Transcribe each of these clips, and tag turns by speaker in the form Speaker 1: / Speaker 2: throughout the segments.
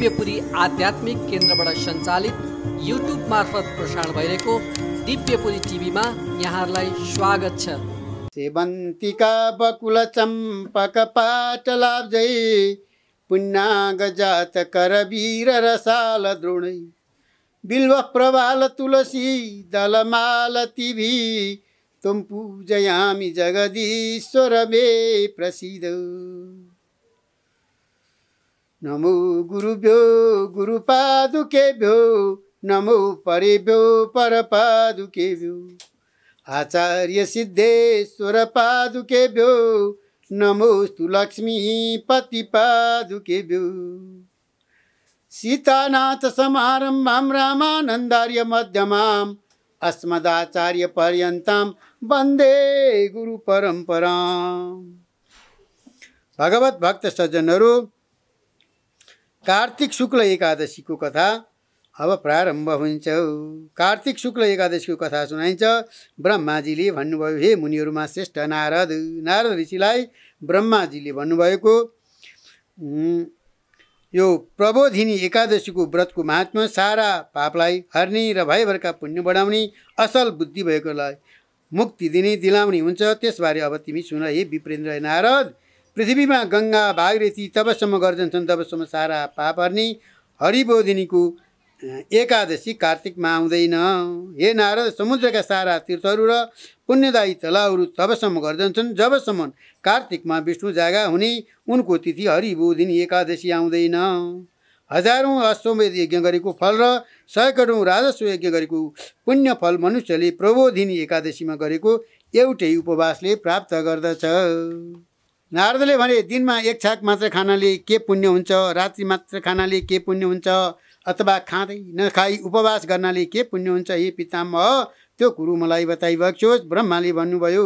Speaker 1: दिव्यपुरी आध्यात्मिक केन्द्रबाट सञ्चालित युट्युब मार्फत प्रसारण भइरहेको दिव्यपुरी टिभीमा यहाँहरूलाई स्वागत छ।
Speaker 2: सेवन्तिका बकुल चम्पक पाट लाब्जै पुन्नाग जात करवीर रसाल द्रोणै बिल्व प्रवाल तुलसी दलमाल तिभी तुम पूजयामि जगदीश्वर मे प्रसीद। नमो गुरुभ्यो गुरुपादुकेभ्यो नमो परेभ्यो परपादुकेभ्यो आचार्य सिद्धेश्वर पादुकेभ्यो नमोस्तु लक्ष्मीपति पादुकेभ्यो। सीतानाथ समारम्भां रामानन्दार्य मध्यमाम् अस्मदाचार्य पर्यन्तां वन्दे गुरु परम्पराम्। भगवत भक्त सज्जनहरू, कार्तिक शुक्ल एकादशीको कथा अब प्रारम्भ हुन्छ। कार्तिक शुक्ल एकादशीको कथा सुनाइन्छ। ब्रह्माजीले भन्नुभयो, हे मुनिहरूमा श्रेष्ठ नारद ऋषिलाई ब्रह्माजीले भन्नुभएको यो प्रबोधिनी एकादशीको व्रतको महात्म्य सारा पापलाई हर्ने र भयभरका पुण्य बढाउने, असल बुद्धि भएकोलाई मुक्ति दिने दिलाउने हुन्छ। त्यसबारे अब तिमी सुन हे विप्रेन्द्र नारद। पृथ्वीमा गङ्गा भागीरथी तबसम्म गर्जन्छन् तबसम्म सारा पाप हर्ने हरिबोधिनीको एकादशी कार्तिकमा आउँदैन। हे नारद, समुद्रका सारा तीर्थहरू र पुण्यदायी तलाउहरू तबसम्म गर्जन्छन् जबसम्म कार्तिकमा विष्णु जागा हुने उनको तिथि हरिबोधिनी एकादशी आउँदैन। हजारौँ अश्वमेध यज्ञ गरेको फल र सयकडौँ राजस्व यज्ञ गरेको पुण्य फल मनुष्यले प्रबोधिनी एकादशीमा गरेको एउटै उपवासले प्राप्त गर्दछ। नारदले भने, दिनमा एक छाक मात्र खानाले के पुण्य हुन्छ, रात्रि मात्र खानाले के पुण्य हुन्छ, अथवा खाँदै नखाई उपवास गर्नाले के पुण्य हुन्छ? हे पितामह, त्यो कुरो मलाई बताइबक्सोस्। ब्रह्माले भन्नुभयो,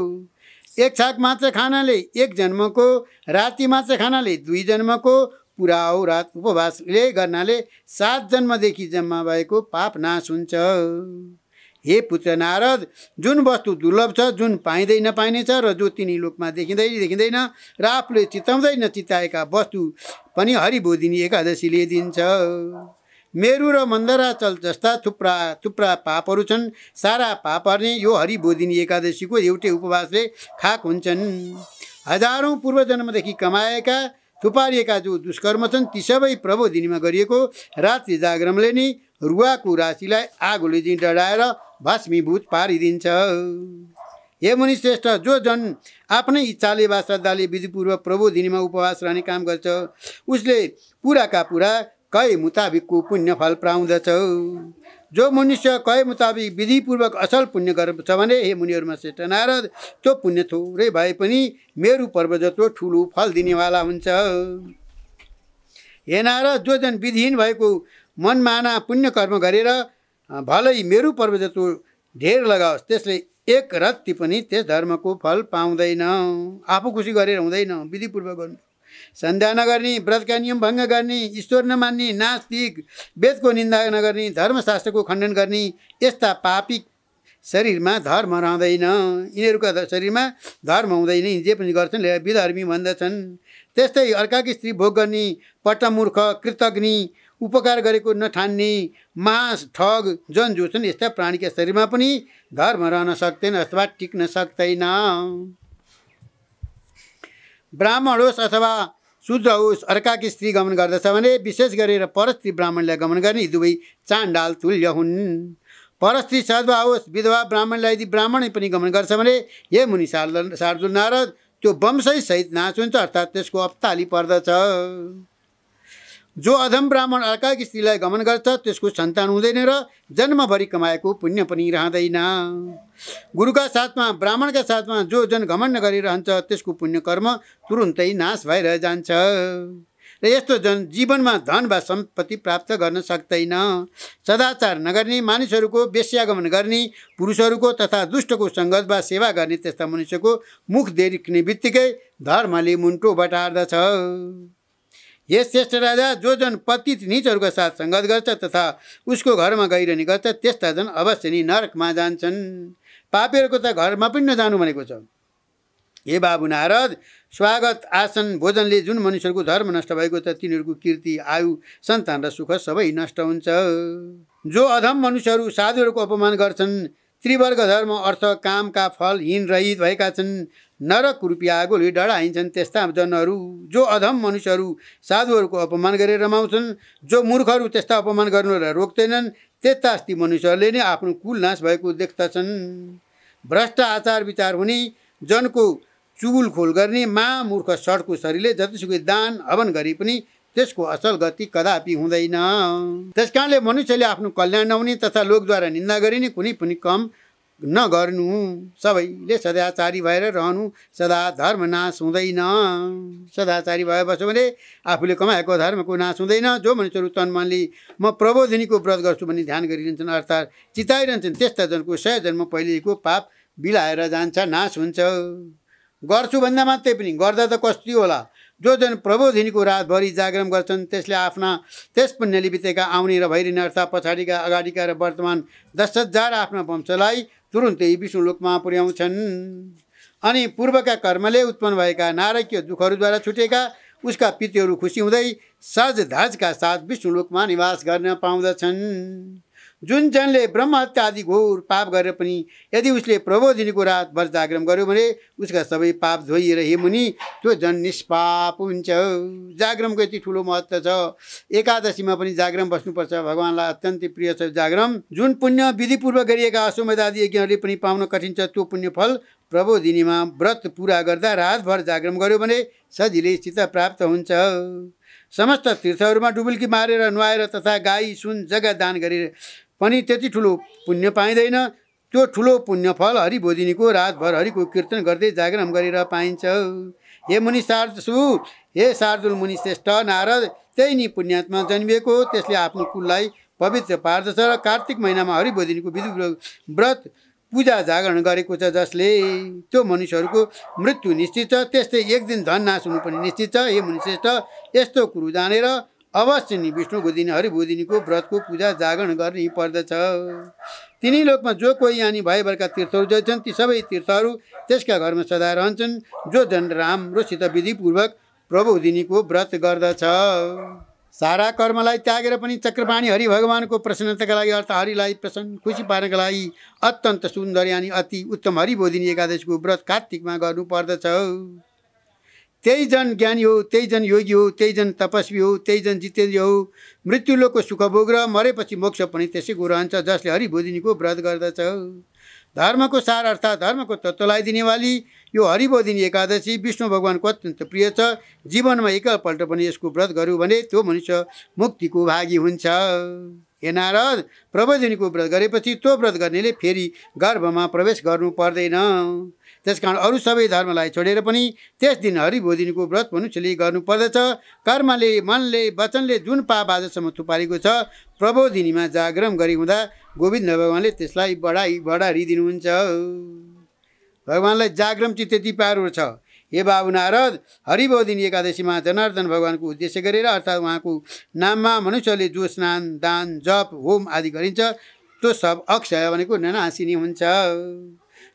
Speaker 2: एक छाक मात्र खानाले एक जन्मको, राति मात्र खानाले 2 जन्मको, पुरा रात उपवासले गर्नाले 7 जन्मदेखि जम्मा भएको पाप नाश हुन्छ। हे पुत्र नारद, जुन वस्तु दुर्लभ छ, जुन पाइँदै नपाइने छ र जो तिनी लोकमा देखिँदैन र आफूले चिताउँदै नचिताएका वस्तु पनि हरिबोधिनी एकादशीले दिन्छ। मेरु र मन्दराचल जस्ता थुप्रा थुप्रा पापहरू छन्। सारा पाप हर्ने यो हरिबोधिनी एकादशीको एउटै उपवासले खाक हुन्छन्। हजारौँ पूर्वजन्मदेखि कमाएका थुपारिएका जो दुष्कर्म छन् ती सबै प्रबोधिनीमा गरिएको रात्रि जागरणले नै रुवाको राशिलाई आगोले चाहिँ डढाएर भस्मीभूत पारिदिन्छ। हे मुनिश्रेष्ठ, जो जन आफ्नै इच्छाले वा श्रद्धाले विधिपूर्वक प्रबोधिनीमा उपवास रहने काम गर्छ उसले पुराका पुरा कय मुताबिकको पुण्य फल पाउँदछ। जो मनुष्य कय मुताबिक विधिपूर्वक असल पुण्य गर्छ भने हे मुनिहरूमा श्रेष्ठ नारद, त्यो पुण्य थोरै भए पनि मेरु पर्वत जत्रो ठुलो फल दिनेवाला हुन्छ। हे नारद, जो जन विधिहीन भएको मनमाना पुण्य कर्म गरेर भलै मेरु पर्वत जत्रो ढेर लगाओस् त्यसले एक रत्ती पनि त्यस धर्मको फल पाउँदैन। आफू खुसी गरेर हुँदैन, विधिपूर्वक गर्नु। सन्ध्या नगर्ने, व्रतका नियम भङ्ग गर्ने, ईश्वर नमान्ने, नास्तिक, वेदको निन्दा नगर्ने, धर्मशास्त्रको खण्डन गर्ने यस्ता पापी शरीरमा धर्म रहँदैन। यिनीहरूका शरीरमा धर्म हुँदैन। जे पनि गर्छन् विधर्मी भन्दछन्। त्यस्तै अर्काकी स्त्री भोग गर्ने, पटमूर्ख, कृतज्ञ, उपकार गरेको नठान्ने, मास, ठग जन जो छन् यस्ता प्राणीका शरीरमा पनि धर्म रहन सक्दैन अथवा टिक्न सक्दैन। ब्राह्मण होस् अथवा शूद्र होस्, अर्काकी स्त्री गमन गर्दछ भने विशेष गरेर परस्त्री ब्राह्मणलाई गमन गर्ने दुवै चाण्डाल तुल्य हुन्। परस्त्री सद्भा होस्, विधवा ब्राह्मणलाई यदि ब्राह्मणै पनि गमन गर्छ भने हे मुनि शार्दुल नारद, त्यो वंशै सहित नाश हुन्छ, अर्थात् त्यसको अप्ताली पर्दछ। जो अधम ब्राह्मण अर्काकी स्त्रीलाई गमन गर्छ त्यसको सन्तान हुँदैन र जन्मभरि कमाएको पुण्य पनि रहँदैन। गुरुका साथमा ब्राह्मणका साथमा जो जन घमण्ड गरिरहन्छ त्यसको पुण्य कर्म तुरुन्तै नाश भएर जान्छ र यस्तो जन जीवनमा धन वा सम्पत्ति प्राप्त गर्न सक्दैन। सदाचार नगर्ने मानिसहरूको वेश्यागमन गर्ने, पुरुषहरूको तथा दुष्टको सङ्गत वा सेवा गर्ने त्यस्ता मनुष्यको मुख देख्ने बित्तिकै धर्मले मुन्टो बटार्दछ। हे श्रेष्ठ राजा, जो जन पतित नीचहरूका साथ सङ्गत गर्छ तथा उसको घरमा गइरहने गर्छ त्यस्ता जन अवश्य नै नरकमा जान्छन्। पापीहरूको त घरमा पनि नजानु भनेको छ। हे बाबु नारद, स्वागत आसन भोजनले जुन मनुष्यहरूको धर्म नष्ट भएको छ तिनीहरूको कीर्ति, आयु, सन्तान र सुख सबै नष्ट हुन्छ। जो अधम मनुष्यहरू साधुहरूको अपमान गर्छन्, त्रिवर्ग धर्म अर्थ कामका फल हीन रहित भएका छन्, नरक रूपी आगोले डढाइन्छन् त्यस्ता जनहरू। जो अधम मनुष्यहरू साधुहरूको अपमान गरेर रमाउँछन्, जो मूर्खहरू त्यस्ता अपमान गर्नुलाई रोक्दैनन्, त्यस्ता ती मनुष्यहरूले नै आफ्नो कुल नाश भएको देख्दछन्। भ्रष्ट आचार विचार हुने, जनको चुगुलखोल गर्ने, महामूर्ख सडको शरीरले जतिसुकै दान हवन गरे पनि त्यसको असल गति कदापि हुँदैन। त्यसकारणले मनुष्यले आफ्नो कल्याण नहुने तथा लोकद्वारा निन्दा गरिने कुनै पनि काम नगर्नु। सबैले सदाचारी भएर रहनु, सदा धर्म नाश हुँदैन। सदाचारी भए बस्यो भने आफूले कमाएको धर्मको नाश हुँदैन। जो मानिसहरू तन मनले म प्रबोधिनीको व्रत गर्छु भन्ने ध्यान गरिरहन्छन् अर्थात् चिताइरहन्छन्, त्यस्ता जनको 100 जन्म पहिलेको पाप बिलाएर जान्छ, नाश हुन्छ। गर्छु भन्दा मात्रै पनि गर्दा त कस्तो होला। जो जन प्रबोधिनीको रातभरि जागरण गर्छन् त्यस पुण्यले बितेका आउने र भइरहने अर्थात् पछाडिका अगाडिका र वर्तमान 10,000 आफ्ना वंशलाई तुरुन्तै विष्णुलोकमा पुर्याउँछन्। अनि पूर्वका कर्मले उत्पन्न भएका नारकीय दुःखहरूद्वारा छुटेका उसका पितृहरू खुसी हुँदै साजधाजका साथ विष्णुलोकमा निवास गर्न पाउँदछन्। जुन जनले ब्रह्महत्या आदि घोर पाप गरेर पनि यदि उसले प्रबोधिनीको रातभर जागरण गर्यो भने उसका सबै पाप धोइएर हे मुनि त्यो जन निष्पाप हुन्छ। जागरणको यति ठुलो महत्त्व छ। एकादशीमा पनि जागरण बस्नुपर्छ, भगवान्लाई अत्यन्तै प्रिय छ जागरण। जुन पुण्य विधिपूर्वक गरिएका अश्वमेध आदि यज्ञहरूले पनि पाउन कठिन छ, त्यो पुण्य फल प्रबोधिनीमा व्रत पुरा गर्दा रातभर जागरण गर्यो भने सजिलैसित प्राप्त हुन्छ। समस्त तीर्थहरूमा डुबुल्की मारेर नुहाएर तथा गाई सुन जग्गा दान गरेर पनि त्यति ठुलो पुण्य पाइँदैन। त्यो ठुलो पुण्य फल हरिबोधिनीको रातभर हरिको कीर्तन गर्दै जागरण गरेर पाइन्छ। हे मुनि हे शार्दुल मुनि श्रेष्ठ नारद, त्यही नि पुण्यात्मा जन्मिएको, त्यसले आफ्नो कुललाई पवित्र पार्दछ र कार्तिक महिनामा हरिबोधिनीको विधिपूर्वक व्रत पूजा जागरण गरेको छ जसले त्यो मनुष्यहरूको मृत्यु निश्चित छ, त्यस्तै एक दिन धन नाश हुनु पनि निश्चित छ। हे मुनिश्रेष्ठ, यस्तो कुरो जानेर अवश्य नि विष्णुको दिन हरिबोधिनीको व्रतको पूजा जागरण गर्नै पर्दछ। तिनी लोकमा जो कोही यानी भयभरका तीर्थहरू जान्छन् ती सबै तीर्थहरू त्यसका घरमा सदा रहन्छन्। जो जन राम्रोसित विधिपूर्वक प्रबोधिनीको व्रत गर्दछ, सारा कर्मलाई त्यागेर पनि चक्रपाणी हरि भगवानको प्रसन्नताका लागि अर्थ हरिलाई प्रसन्न खुसी पार्नका लागि अत्यन्त सुन्दर यानी अति उत्तम हरिबोधिनी एकादशीको व्रत कार्तिकमा गर्नु पर्दछ। त्यही जन ज्ञानी हो, त्यही जन योगी हो, त्यही जन तपस्वी हो, त्यही जन जितेन्द्र हो। मृत्युलोकको सुख भोग र मरेपछि मोक्ष पनि त्यसैको रहन्छ जसले हरिबोधिनीको व्रत गर्दछ। धर्मको सार अर्थात् धर्मको तत्त्वलाई दिनेवाली यो हरिबोधिनी एकादशी विष्णु भगवानको अत्यन्त प्रिय छ। जीवनमा एकपल्ट पनि यसको व्रत गर्यो भने त्यो मनुष्य मुक्तिको भागी हुन्छ। हे नारद, प्रबोधिनीको व्रत गरेपछि त्यो व्रत गर्नेले फेरि गर्भमा प्रवेश गर्नु पर्दैन। त्यसकारण अरू सबै धर्मलाई छोडेर पनि त्यस दिन हरिबोधिनीको व्रत मनुष्यले गर्नु पर्दछ। कर्मले मनले वचनले जुन पाप आजसम्म थुपारेको छ प्रबोधिनीमा जागरण गरी हुँदा गोविन्द भगवान्ले त्यसलाई बढाइदिनुहुन्छ। भगवान्लाई जागरण चाहिँ त्यति प्यारो छ। हे बाबु नारद, हरिबोधिनी एकादशीमा जनार्दन भगवानको उद्देश्य गरेर अर्थात् उहाँको नाममा मनुष्यले जो स्नान दान जप होम आदि गरिन्छ त्यो सब अक्षय भनेको ननासिनी हुन्छ।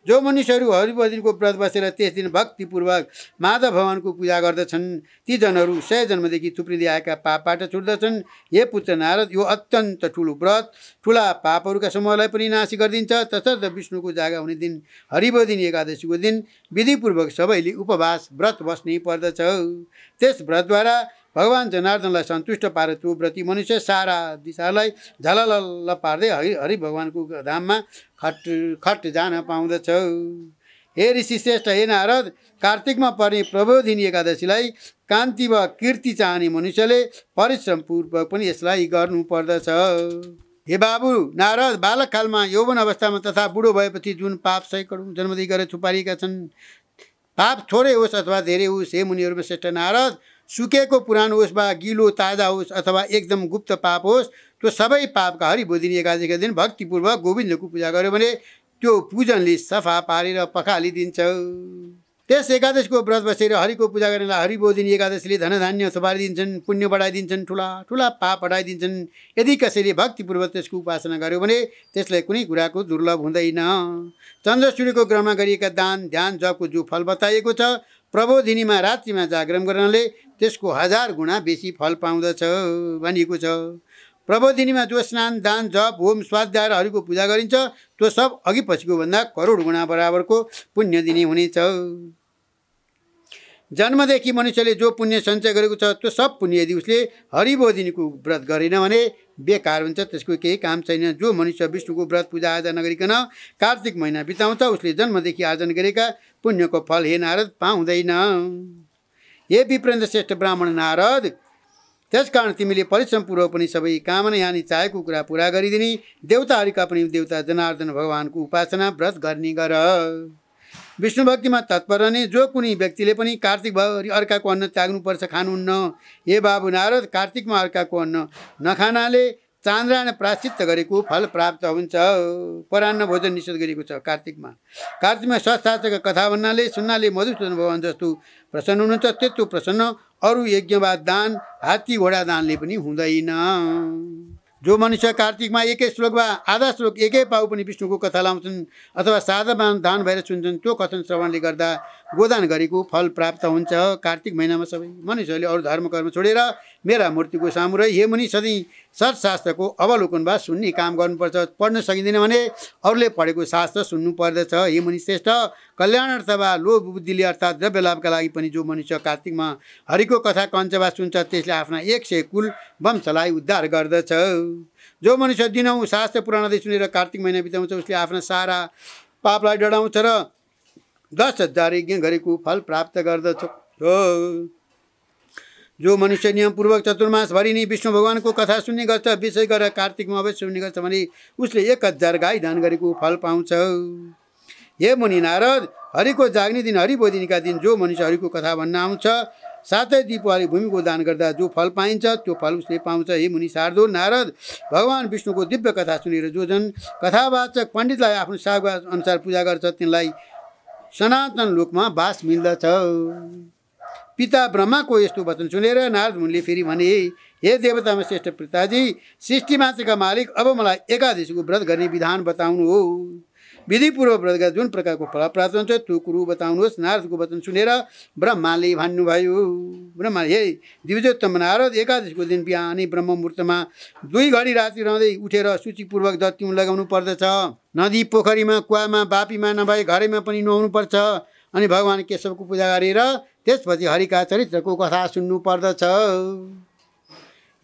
Speaker 2: जो मनुष्यहरू हरिबोधिनीको व्रत बसेर त्यस दिन भक्तिपूर्वक माधव भगवानको पूजा गर्दछन् ती जनहरू 100 जन्मदेखि थुप्रिँदै आएका पापबाट छुट्दछन्। हे पुत्र नारद, यो अत्यन्त ठुलो व्रत ठुला पापहरूका समूहलाई पनि नाश गरिदिन्छ। तसर्थ विष्णुको जागा हुने दिन हरिबोधिनी एकादशीको दिन विधिपूर्वक सबैले उपवास व्रत बस्नै पर्दछ। त्यस व्रतद्वारा भगवान् जनार्दनलाई सन्तुष्ट पारे त्यो व्रती मनुष्य सारा दिशालाई झललल्ल पार्दै हरि भगवानको धाममा खट जान पाउँदछ। हे ऋषि श्रेष्ठ, हे नारद, कार्तिकमा पर्ने प्रबोधिनी एकादशीलाई कान्ति वा कीर्ति चाहने मनुष्यले परिश्रमपूर्वक पनि यसलाई गर्नु पर्दछ। हे बाबु नारद, बालककालमा यौवन अवस्थामा तथा बुढो भएपछि जुन पाप सैकडौँ जन्मदेखि गरेर थुपारिएका छन्, पाप थोरै होस् अथवा धेरै होस्, हे मुनिहरूमा श्रेष्ठ नारद, सुकेको पुरानो होस् वा गिलो ताजा होस् अथवा एकदम गुप्त पाप होस्, त्यो सबै पापका हरिबोधिनी एकादशीका दिन भक्तिपूर्वक गोविन्दको पूजा गर्यो भने त्यो पूजनले सफा पारेर पखालिदिन्छ। त्यस एकादशीको व्रत बसेर हरिको पूजा गर्नेलाई हरिबोधिनी एकादशीले धनधान्य थपारिदिन्छन्, पुण्य बढाइदिन्छन्, ठुला ठुला पाप हटाइदिन्छन्। यदि कसैले भक्तिपूर्वक त्यसको उपासना गर्यो भने त्यसलाई कुनै कुराको दुर्लभ हुँदैन। चन्द्र सूर्यको ग्रहमा गरिएका दान ध्यान जपको जो फल बताइएको छ, प्रबोधिनीमा रात्रिमा जागरण गर्नाले त्यसको 1000 गुणा बेसी फल पाउँदछ भनिएको छ। प्रबोधिनीमा जो स्नान दान जप होम स्वाध्याय र हरिको पूजा गरिन्छ त्यो सब अघि पछिको भन्दा करोड गुणा बराबरको पुण्य दिने हुनेछ। जन्मदेखि मनुष्यले जो पुण्य सञ्चय गरेको छ त्यो सब पुण्य यदि उसले हरिबोधिनीको व्रत गरेन भने बेकार हुन्छ, त्यसको केही काम छैन। जो मनुष्य विष्णुको व्रत पूजा आजा नगरिकन कार्तिक महिना बिताउँछ उसले जन्मदेखि आर्जन गरेका पुण्यको फल हे नारद पाउँदैन। हे विप्रेन्द्र श्रेष्ठ ब्राह्मण नारद, त्यसकारण तिमीले परिश्रमपूर्वक पनि सबै कामना यानि चाहेको कुरा पुरा गरिदिने देवताहरूका पनि देवता जनार्दन भगवानको उपासना व्रत गर्ने गर। विष्णु भक्तिमा तत्पर रहने जो कुनै व्यक्तिले पनि कार्तिकभरि अर्काको अन्न त्याग्नुपर्छ, खानुहुन्न। हे बाबु नारद, कार्तिकमा अर्काको अन्न नखानाले चान्द्रायण प्राश्चित्त गरेको फल प्राप्त हुन्छ। परान्न भोजन निषेध गरिएको छ कार्तिकमा। कार्तिकमा शास्त्रका कथा भन्नाले सुन्नाले मधुसूदन भगवान जस्तो प्रसन्न हुनुहुन्छ, त्यस्तो प्रसन्न अरू यज्ञ वा दान हात्ती घोडा दानले पनि हुँदैन। जो मनुष्य कार्तिकमा एकै श्लोक वा आधा श्लोक एकै पाउ पनि विष्णुको कथा लाउँछन् अथवा सादा दान भएर सुन्छन् त्यो कथन श्रवणले गर्दा गोदान गरेको फल प्राप्त हुन्छ। कार्तिक महिनामा सबै मनुष्यहरूले अरू धर्म कर्म छोडेर मेरा मूर्तिको सामु रही हे मुनि सधैँ सत्शास्त्रको अवलोकन वा सुन्ने काम गर्नुपर्छ। पढ्न सकिँदैन भने अरूले पढेको शास्त्र सुन्नु पर्दछ। हे मुनि श्रेष्ठ, कल्याणार्थ वा लोभ बुद्धिले अर्थात् द्रव्य लाभका लागि पनि जो मनुष्य कार्तिकमा हरिको कथा कञ्च वा सुन्छ त्यसले आफ्ना 100 कुल वंशलाई उद्धार गर्दछ। जो मनुष्य दिनौँ शास्त्र पुराणदै सुनेर कार्तिक महिना बिताउँछ उसले आफ्ना सारा पापलाई डढाउँछ र 10,000 यज्ञ गरेको फल प्राप्त गर्दछ। जो मनुष्य नियमपूर्वक चतुर्मासभरि नै विष्णु भगवानको कथा सुन्ने गर्छ, विशेष गरेर कार्तिकमा अवश्य सुन्ने गर्छ भने उसले 1000 गाई दान गरेको फल पाउँछ। हे मुनि नारद, हरिको जाग्ने दिन हरिबोधिनीका दिन जो मनुष्य हरिको कथा भन्न आउँछ साथै दीपवाली भूमिको दान गर्दा जो फल पाइन्छ त्यो फल उसले पाउँछ। हे मुनि शार्दूल नारद, भगवान विष्णुको दिव्य कथा सुनेर जो जन कथावाचक पण्डितलाई आफ्नो साग अनुसार पूजा गर्छ तिनलाई सनातन लोकमा बास मिल्दछ। पिता ब्रह्माको यस्तो वचन सुनेर नारद मुनिले फेरि भने, हे देवतामा श्रेष्ठ पिताजी, सृष्टि मात्रका मालिक, अब मलाई एकादशीको व्रत गर्ने विधान बताउनु हो। विधिपूर्वक व्रत गर्दा जुन प्रकारको फल प्राप्त हुन्छ त्यो कुरो बताउनुहोस्। नारदको वचन सुनेर ब्रह्माले भन्नुभयो, ब्रह्मा, हे दिव्योत्तम नारद, एकादशीको दिन बिहानै ब्रह्म मुहूर्तमा 2 घडी राति रहँदै उठेर सूचीपूर्वक दत्युन लगाउनु पर्दछ। नदी पोखरीमा कुवामा बापीमा नभए घरैमा पनि नुहाउनु पर्छ अनि भगवान केशवको पूजा गरेर त्यसपछि हरिका चरित्रको कथा सुन्नु पर्दछ।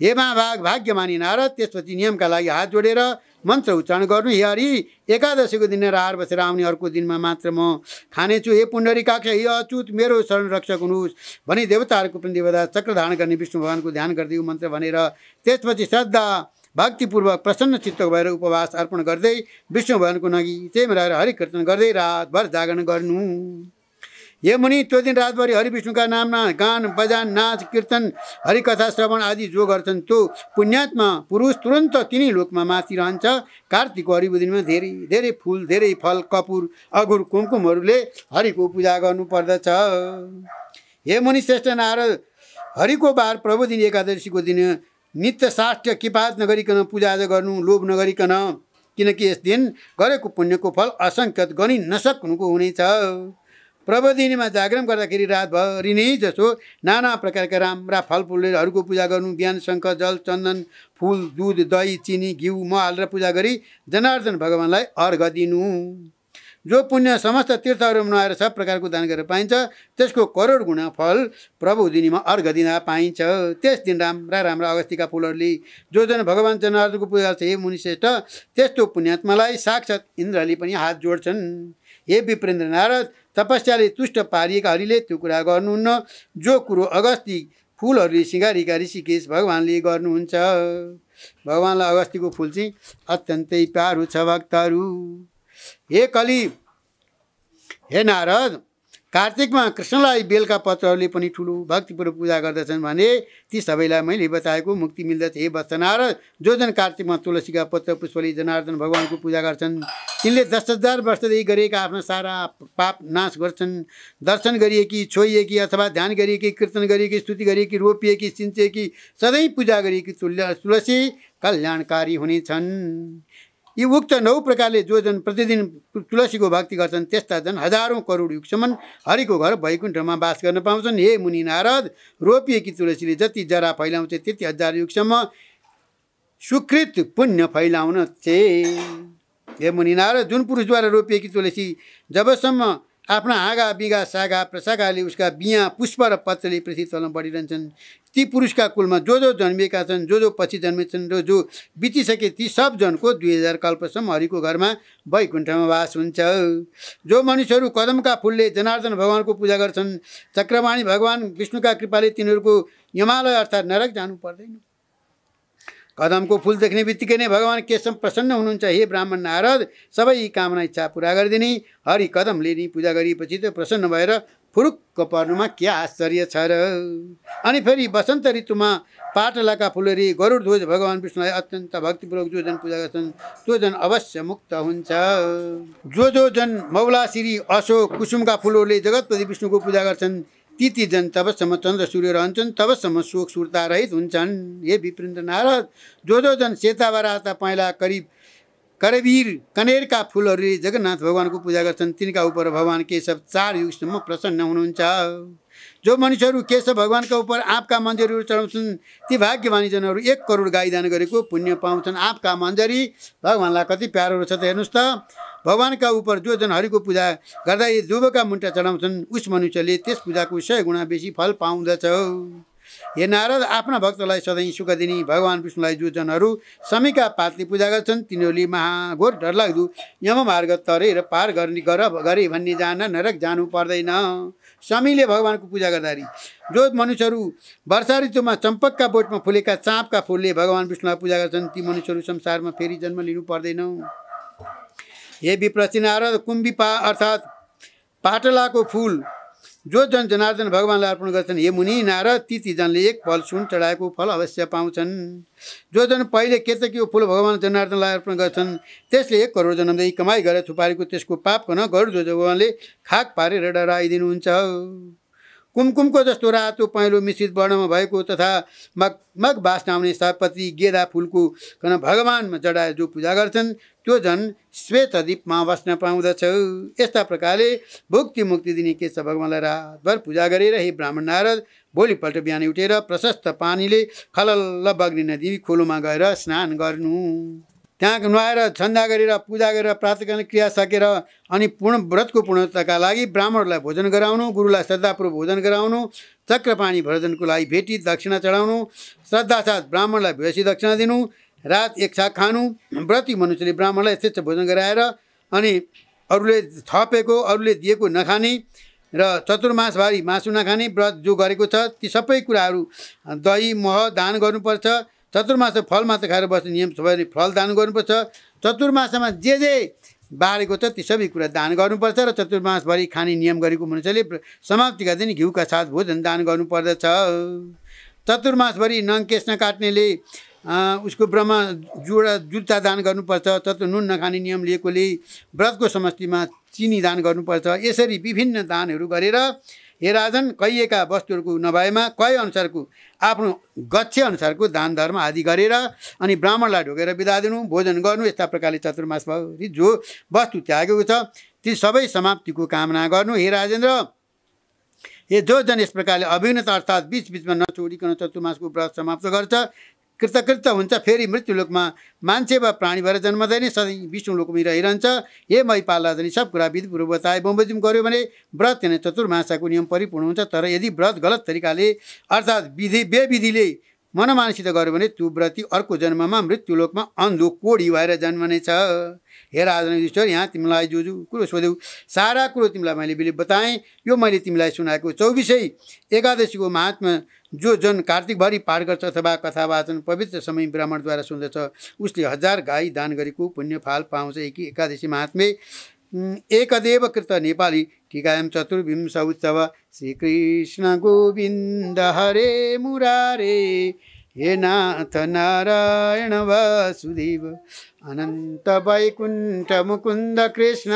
Speaker 2: हे महाभाग भाग्यमानी नारद, त्यसपछि नियमका लागि हात जोडेर मन्त्र उच्चारण गर्नु। हे हरि, एकादशीको दिन राहार बसेर आउने अर्को दिनमा मात्र म खानेछु। हे पुण्डरीकाक्ष, हे अच्युत, मेरो शरण रक्षक हुनुहोस् भनी देवताहरूको पनि देवता चक्र धारण गर्ने विष्णु भगवानको ध्यान गर्दै यो मन्त्र भनेर त्यसपछि श्रद्धा भक्तिपूर्वक प्रसन्न चित्त भएर उपवास अर्पण गर्दै विष्णु भगवानको नगी चाहिँ रहेर हरि कीर्तन गर्दै रातभर जागरण गर्नु। हे मुनि, त्यो दिन रातभरि हरि विष्णुका नाममा गान बजान नाच कीर्तन हरिकथा श्रवण आदि जो गर्छन् त्यो पुण्यात्मा पुरुष तुरन्त तिनी लोकमा माथि रहन्छ। कार्तिकको हरिबोधिनीमा धेरै धेरै फुल, धेरै फल, कपुर, अगुर, कुमकुमहरूले हरिको पूजा गर्नु पर्दछ। हे मुनि श्रेष्ठ नारद, हरिको बार प्रबोधिनी एकादशीको दिन नित्य साष्ट किपात नगरिकन पूजाआजा गर्नु, लोभ नगरिकन, किनकि यस दिन गरेको पुण्यको फल असङ्ख्यत गनि नसक्नुको हुनेछ। प्रबोधिनीमा जागरण गर्दाखेरि रातभरि नै जसो नाना प्रकारका राम्रा फलफुलहरूको पूजा गर्नु। बिहान शङ्ख जल चन्दन फुल दुध दही चिनी घिउ मह हालेर पूजा गरी जनार्दन भगवानलाई अर्घ दिनु। जो पुण्य समस्त तीर्थहरूमा नआएर सब प्रकारको दान गरेर पाइन्छ त्यसको करोड गुणा फल प्रबोधिनीमा अर्घ दिँदा पाइन्छ। त्यस दिन राम्रा राम्रा अगस्तीका फुलहरूले जो जन भगवान जनार्दनको पूजा गर्छ हे मुनिश्रेष्ठ त्यस्तो पुण्यात्मालाई साक्षात् इन्द्रले पनि हात जोड्छन्। हे विप्रेन्द्र नारद, तपस्याले तुष्ट पारिएका हरिले त्यो कुरा गर्नुहुन्न जो कुरो अगस्ती फुलहरूले सिँगारिएका ऋषिकेश भगवानले गर्नुहुन्छ। भगवानलाई अगस्तीको फुल चाहिँ अत्यन्तै प्यारो छ भक्तहरू। हे कली, हे नारद, कार्तिकमा कृष्णलाई बेलका पत्रहरूले पनि ठुलो भक्तिपूर्वक पूजा गर्दछन् भने ती सबैलाई मैले बताएको मुक्ति मिल्दछ। हे वत्स नारद, जो जन कार्तिकमा तुलसीका पत्र पुष्पले जनार्दन भगवानको पूजा गर्छन् तिनले 10,000 वर्षदेखि गरेका आफ्ना सारा पाप नाश गर्छन्। दर्शन गरिएकी, छोइएकी अथवा ध्यान गरिएकी, कीर्तन गरिएकी, स्तुति गरिएकी, रोपिएकी, सिन्चेकी, सधैँ पूजा गरिएकी तुलसी कल्याणकारी हुनेछन्। यी उक्त 9 प्रकारले जो जन प्रतिदिन तुलसीको भक्ति गर्छन् त्यस्ता जन हजारौँ करोड युगसम्म हरिको घर वैकुण्ठमा वास गर्न पाउँछन्। हे मुनि नारद, रोपिएकी तुलसीले जति जरा फैलाउँछ त्यति 1000 युगसम्म सुकृत पुण्य फैलाउन चाहिँ। हे मुनि नारद, जुन पुरुषद्वारा रोपिएकी तुलसी जबसम्म आफ्ना हाँगा बिगा सागा प्रसागाले उसका बिया पुष्प र पत्रले पृथ्वी तलमा बढिरहन्छन् ती पुरुषका कुलमा जो जन्मिएका छन्, जो पछि जन्मेछन् र जो बितिसके ती सब जनको 2000 कल्पसम्म हरिको घरमा वैकुण्ठमा वास हुन्छ। जो मनुष्यहरू कदमका फुलले जनार्दन भगवानको पूजा गर्छन् चक्रवाणी भगवान विष्णुका कृपाले तिनीहरूको यमालय अर्थात् नरक जानु पर्दैन। कदमको फुल देख्ने बित्तिकै नै भगवान केशव प्रसन्न हुनुहुन्छ। हे ब्राह्मण नारद, सबै कामना इच्छा पुरा गरिदिने हरि कदमले नि पूजा गरिएपछि त प्रसन्न भएर फुरुक्क पर्नुमा के आश्चर्य छ र। अनि फेरि वसन्त ऋतुमा पाटलाका फुलहरू गरुडध्वज भगवान विष्णुलाई अत्यन्त भक्तिपूर्वक जो जन पूजा गर्छन् त्यो जन अवश्य मुक्त हुन्छ। जो जन मौलासिरी अशोक कुसुमका फुलहरूले जगतपति विष्णुको पूजा गर्छन् ती जन तबसम्म चन्द्र सूर्य रहन्छन्, तबसम्म शोक सुरता रहित हुन्छन्। हे विप्रेन्द्र नारद, जो जन सेता बराता पहेँला करवीर कनेरका फुलहरूले जगन्नाथ भगवानको पूजा गर्छन् तिनका उप भगवान केशव 4 युगसम्म प्रसन्न हुनुहुन्छ। जो मनुष्यहरू केशव भगवानका उप आँपका मन्जरीहरू चढाउँछन् ती भाग्यमानी जनहरू 1 करोड गाई दान गरेको पुण्य पाउँछन्। आँपका मन्जरी भगवानलाई कति प्यारो छ त हेर्नुहोस् त। भगवानका उप जो जन हरिको पूजा गर्दा यी दुबका मुन्टा चढाउँछन् उस मनुष्यले त्यस पूजाको 100 गुणा बेसी फल पाउँदछ। हे नारद, आफ्ना भक्तलाई सधैँ सुख दिने भगवान विष्णुलाई जो जनहरू समीका पातले पूजा गर्छन् तिनीहरूले महाघोर डरलाग्दो यममार्ग तरेर पार गरे भन्ने जान नरक जानु पर्दैन। समीले भगवानको पूजा गर्दाखेरि जो मनुष्यहरू वर्षा ऋतुमा चम्पकका बोटमा फुलेका चाँपका फुलले भगवान विष्णुलाई पूजा गर्छन् ती मनुष्यहरू संसारमा फेरि जन्म लिनु पर्दैन। हे विप्रति नारद, कुम्भी अर्थात् पाटलाको फुल जो जन जनार्दन भगवानलाई अर्पण गर्छन् हे मुनि नारद ती जनले 1 फल सुन चढाएको फल अवश्य पाउँछन्। जो जन पहिले केतकीको फुल भगवान जनार्दनलाई अर्पण गर्छन् त्यसले 1 करोड जन्मदेखि कमाइ गरेर थुपारेको त्यसको पाप गर्न गरुड भगवानले खाक पारेर डराइदिनुहुन्छ। कुमकुमको जस्तो रातो पहेँलो मिश्रित वर्णमा भएको तथा मग बास्न आउने सयपत्री गेदा फुलको कन भगवानमा जडाएर जो पूजा गर्छन् त्यो जन श्वेत दीपमा बस्न पाउँदछ। यस्ता प्रकारले भुक्ति मुक्ति दिने केशव भगवानलाई रातभर पूजा गरेर हे ब्राह्मण नारद, भोलिपल्ट बिहान उठेर प्रशस्त पानीले खलल्ल बग्ने नदी खोलोमा गएर स्नान गर्नु। त्यहाँ नुहाएर छन्दा गरेर पूजा गरेर प्रातःकालीन क्रिया सकेर अनि व्रतको पूर्णताका लागि ब्राह्मणलाई भोजन गराउनु, गुरुलाई श्रद्धापूर्वक भोजन गराउनु, चक्रपाणी भोजनको लागि भेटी दक्षिणा चढाउनु, श्रद्धासाथ ब्राह्मणलाई भ्यसी दक्षिणा दिनु, रात 1 छाक खानु। व्रती मनुष्यले ब्राह्मणलाई यथेच्छ भोजन गराएर अनि अरूले थपेको अरूले दिएको नखाने र चतुर्मासभरि मासु नखाने व्रत जो गरेको छ ती सबै कुराहरू दही मह दान गर्नुपर्छ। चतुर्मास फल मात्र खाएर बस्ने नियम छ भने फल दान गर्नुपर्छ। चतुर्मासमा जे बारेको छ ती सबै कुरा दान गर्नुपर्छ र चतुर्मासभरि खाने नियम गरेको मनुष्यले समाप्तिका दिन घिउका साथ भोजन दान गर्नुपर्दछ। चतुर्मासभरि नङ केस नकाट्नेले उसको ब्रह्म जुत्ता दान गर्नुपर्छ। नुन नखाने नियम लिएकोले व्रतको समष्टिमा चिनी दान गर्नुपर्छ। यसरी विभिन्न दानहरू गरेर हे राजन, कहिएका वस्तुहरूको नभएमा कहे अनुसारको आफ्नो गच्छ अनुसारको दान धर्म आदि गरेर अनि ब्राह्मणलाई ढोकेर बिदा दिनु, भोजन गर्नु। यस्ता प्रकारले चतुर्मासभरि जो वस्तु त्यागेको छ ती सबै समाप्तिको कामना गर्नु। हे राजेन्द्र, हे जो जन यस प्रकारले अभिन्नता अर्थात् बीचमा नछोडिकन चतुर्मासको व्रत समाप्त गर्छ कृतकृत हुन्छ फेरि मृत्युलोकमा मान्छे वा प्राणी भएर जन्मदैन, सधैँ विष्णु लोकमै रहिरहन्छ। हे मैपाल राजनी, सब कुरा विधिपूर्वक बताए बमोजिम गर्यो भने व्रत यानी चतुर्मासाको नियम परिपूर्ण हुन्छ। तर यदि व्रत गलत तरिकाले अर्थात् बेविधिले मनमानसित गर्यो भने त्यो व्रती अर्को जन्ममा मृत्युलोकमा अन्धो कोडी भएर जन्मनेछ। हे राजन युधिष्ठिर, यहाँ तिमीलाई जो कुरो सोध्यौ सारा कुरो तिमीलाई मैले बताएँ। यो मैले तिमीलाई सुनाएको 24औँ एकादशीको महात्मा जो जन कार्तिकभरि पाठ गर्छ अथवा कथा वाचन पवित्र समय ब्राह्मणद्वारा सुन्दछ उसले 1000 गाई दान गरेको पुण्य फाल पाउँछ। एकादशी महात्म्य एकदेव कृत नेपाली टिकायम चतुर्विंश उत्सव श्रीकृष्ण गोविन्द हरे मुरारे हे नाथ नारायण वासुदेव अनन्त वैकुण्ठ मुकुन्द कृष्ण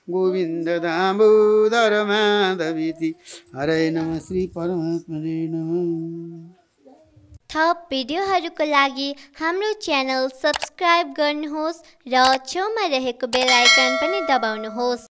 Speaker 2: गोविन्द दामोदर माधवीति हरे नमः श्री परमात्मने नमः।
Speaker 3: थप भिडियोहरूको लागि हाम्रो च्यानल सब्स्क्राइब गर्नुहोस् र छेउमा रहेको बेल आइकन पनि दबाउनुहोस्।